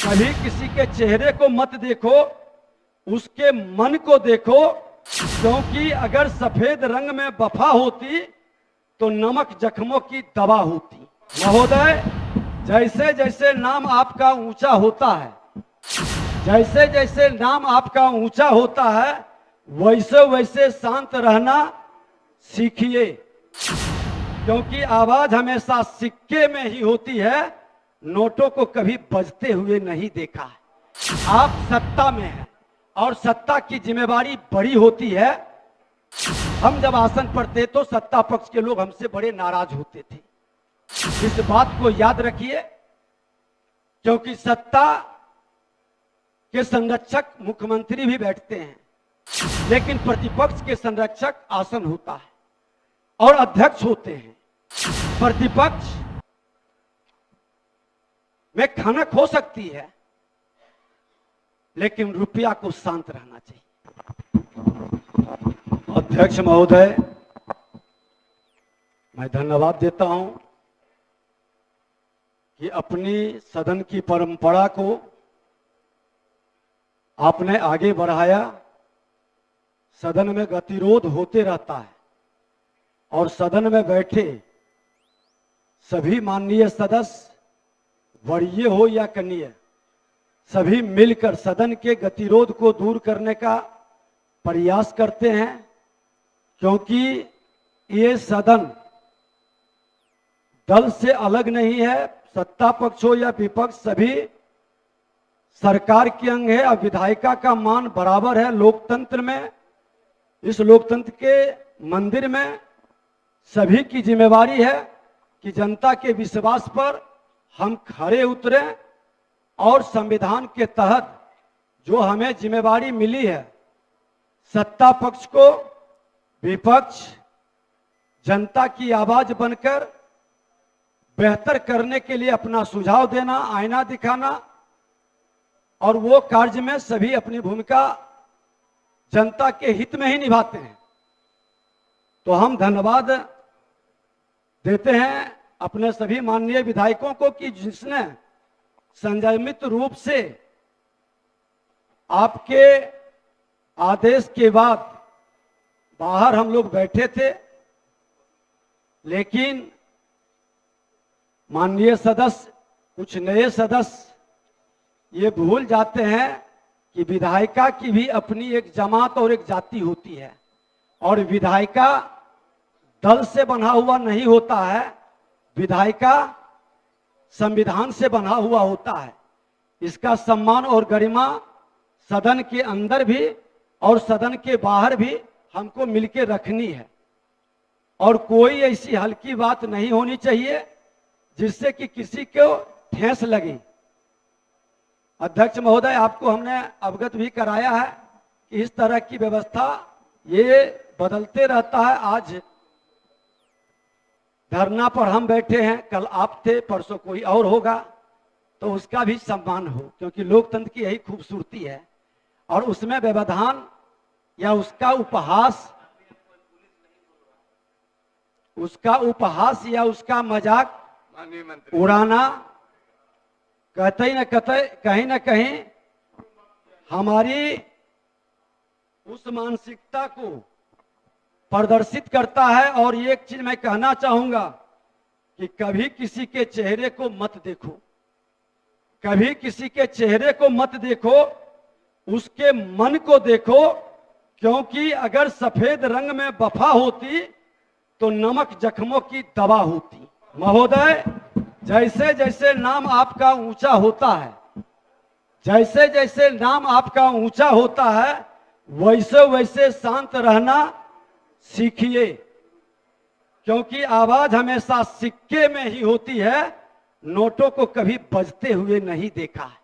कभी किसी के चेहरे को मत देखो, उसके मन को देखो, क्योंकि अगर सफेद रंग में वफा होती तो नमक जख्मों की दवा होती। महोदय, जैसे जैसे नाम आपका ऊंचा होता है, जैसे जैसे नाम आपका ऊंचा होता है, वैसे वैसे शांत रहना सीखिए, क्योंकि आवाज हमेशा सिक्के में ही होती है, नोटों को कभी बजते हुए नहीं देखा है। आप सत्ता में हैं और सत्ता की जिम्मेवारी बड़ी होती है। हम जब आसन पर थे तो सत्ता पक्ष के लोग हमसे बड़े नाराज होते थे। इस बात को याद रखिए, क्योंकि सत्ता के संरक्षक मुख्यमंत्री भी बैठते हैं, लेकिन प्रतिपक्ष के संरक्षक आसन होता है और अध्यक्ष होते हैं। प्रतिपक्ष में खनक हो सकती है, लेकिन रुपया को शांत रहना चाहिए। अध्यक्ष महोदय, मैं धन्यवाद देता हूं कि अपनी सदन की परंपरा को आपने आगे बढ़ाया। सदन में गतिरोध होते रहता है और सदन में बैठे सभी माननीय सदस्य, वरीय हो या कनीय, सभी मिलकर सदन के गतिरोध को दूर करने का प्रयास करते हैं, क्योंकि ये सदन दल से अलग नहीं है। सत्ता पक्ष हो या विपक्ष, सभी सरकार के अंग है और विधायिका का मान बराबर है। लोकतंत्र में, इस लोकतंत्र के मंदिर में सभी की जिम्मेवारी है कि जनता के विश्वास पर हम खरे उतरें और संविधान के तहत जो हमें जिम्मेवारी मिली है, सत्ता पक्ष को, विपक्ष, जनता की आवाज बनकर बेहतर करने के लिए अपना सुझाव देना, आईना दिखाना, और वो कार्य में सभी अपनी भूमिका जनता के हित में ही निभाते हैं। तो हम धन्यवाद देते हैं अपने सभी माननीय विधायकों को कि जिसने संयमित रूप से आपके आदेश के बाद, बाहर हम लोग बैठे थे, लेकिन माननीय सदस्य, कुछ नए सदस्य ये भूल जाते हैं कि विधायिका की भी अपनी एक जमात और एक जाति होती है, और विधायिका दल से बना हुआ नहीं होता है। विधायिका संविधान से बना हुआ होता है। इसका सम्मान और गरिमा सदन के अंदर भी और सदन के बाहर भी हमको मिलकर रखनी है, और कोई ऐसी हल्की बात नहीं होनी चाहिए जिससे कि किसी को ठेस लगे। अध्यक्ष महोदय, आपको हमने अवगत भी कराया है कि इस तरह की व्यवस्था ये बदलते रहता है। आज धरना पर हम बैठे हैं, कल आप थे, परसों कोई और होगा, तो उसका भी सम्मान हो, क्योंकि लोकतंत्र की यही खूबसूरती है। और उसमें व्यवधान या उसका उपहास या उसका मजाक उड़ाना कहीं ना कहीं हमारी उस मानसिकता को प्रदर्शित करता है। और एक चीज मैं कहना चाहूंगा कि कभी किसी के चेहरे को मत देखो, कभी किसी के चेहरे को मत देखो, उसके मन को देखो, क्योंकि अगर सफेद रंग में वफा होती तो नमक जख्मों की दवा होती। महोदय, जैसे जैसे नाम आपका ऊंचा होता है, जैसे जैसे नाम आपका ऊंचा होता है, वैसे वैसे शांत रहना सीखिए, क्योंकि आवाज हमेशा सिक्के में ही होती है, नोटों को कभी बजते हुए नहीं देखा है।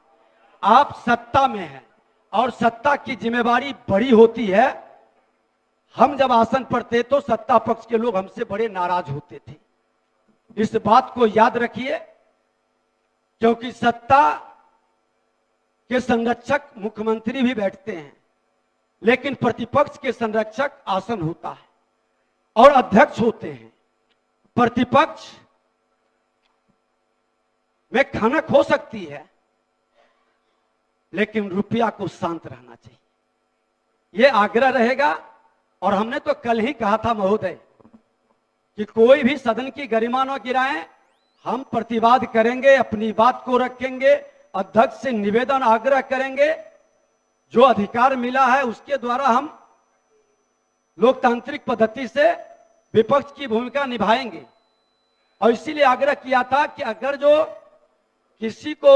आप सत्ता में हैं और सत्ता की जिम्मेवारी बड़ी होती है। हम जब आसन पर थे तो सत्ता पक्ष के लोग हमसे बड़े नाराज होते थे। इस बात को याद रखिए, क्योंकि सत्ता के संरक्षक मुख्यमंत्री भी बैठते हैं, लेकिन प्रतिपक्ष के संरक्षक आसन होता है और अध्यक्ष होते हैं। प्रतिपक्ष में खनक हो सकती है, लेकिन रुपया को शांत रहना चाहिए, ये आग्रह रहेगा। और हमने तो कल ही कहा था महोदय कि कोई भी सदन की गरिमा न गिराएं, हम प्रतिवाद करेंगे, अपनी बात को रखेंगे, अध्यक्ष से निवेदन आग्रह करेंगे, जो अधिकार मिला है उसके द्वारा हम लोकतांत्रिक पद्धति से विपक्ष की भूमिका निभाएंगे। और इसीलिए आग्रह किया था कि अगर जो किसी को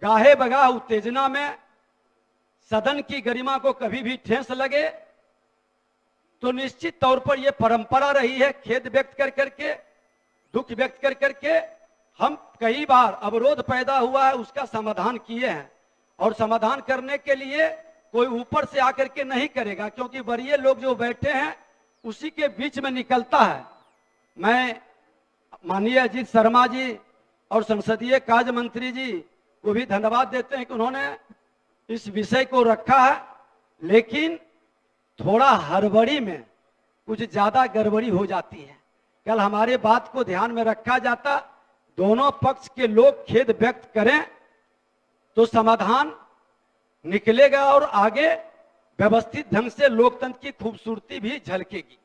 गाहे बगाह उत्तेजना में सदन की गरिमा को कभी भी ठेस लगे, तो निश्चित तौर पर यह परंपरा रही है, खेद व्यक्त कर करके, दुख व्यक्त कर करके हम कई बार अवरोध पैदा हुआ है उसका समाधान किए हैं। और समाधान करने के लिए कोई ऊपर से आकर के नहीं करेगा, क्योंकि वरीय लोग जो बैठे हैं उसी के बीच में निकलता है। मैं माननीय अजीत शर्मा जी और संसदीय कार्य मंत्री जी को भी धन्यवाद देते हैं कि उन्होंने इस विषय को रखा है, लेकिन थोड़ा हड़बड़ी में कुछ ज्यादा गड़बड़ी हो जाती है। कल हमारे बात को ध्यान में रखा जाता, दोनों पक्ष के लोग खेद व्यक्त करें तो समाधान निकलेगा और आगे व्यवस्थित ढंग से लोकतंत्र की खूबसूरती भी झलकेगी।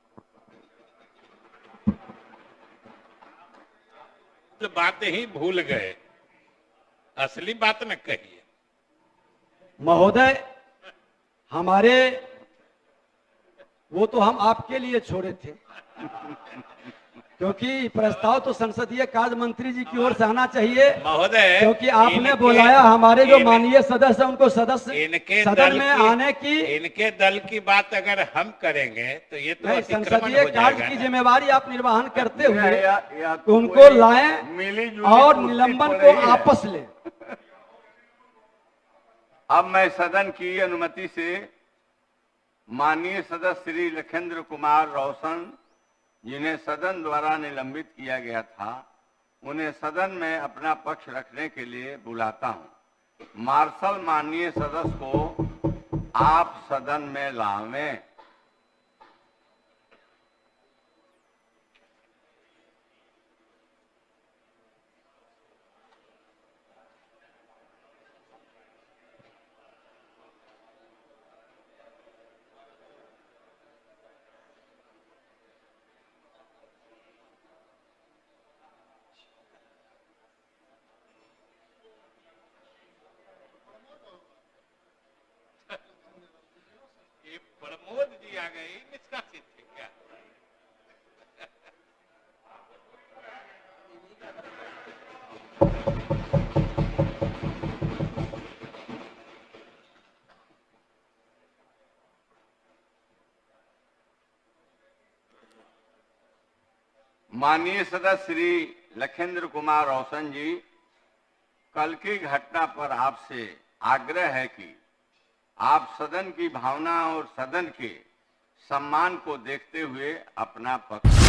बात ही भूल गए, असली बात न कहिए महोदय। हमारे वो तो हम आपके लिए छोड़े थे, क्योंकि प्रस्ताव तो संसदीय कार्य मंत्री जी की ओर से आना चाहिए महोदय, क्योंकि आपने बुलाया हमारे जो माननीय सदस्य उनको सदस्य इनके सदन में आने की, इनके दल की बात अगर हम करेंगे तो ये तो अतिक्रमण संसदीय हो कार्य जाएगा की ना। जिम्मेवारी आप निर्वहन करते हुए तो उनको लाएं और निलंबन को आपस लें। अब मैं सदन की अनुमति से माननीय सदस्य श्री लखेंद्र कुमार रोशन, जिन्हें सदन द्वारा निलंबित किया गया था, उन्हें सदन में अपना पक्ष रखने के लिए बुलाता हूं। मार्शल माननीय सदस्य को आप सदन में लावें। ये प्रमोद जी आ गए, निष्कासित थे क्या? माननीय सदस्य श्री लखेंद्र कुमार रोशन जी, कल की घटना पर आपसे आग्रह है कि आप सदन की भावना और सदन के सम्मान को देखते हुए अपना पक्ष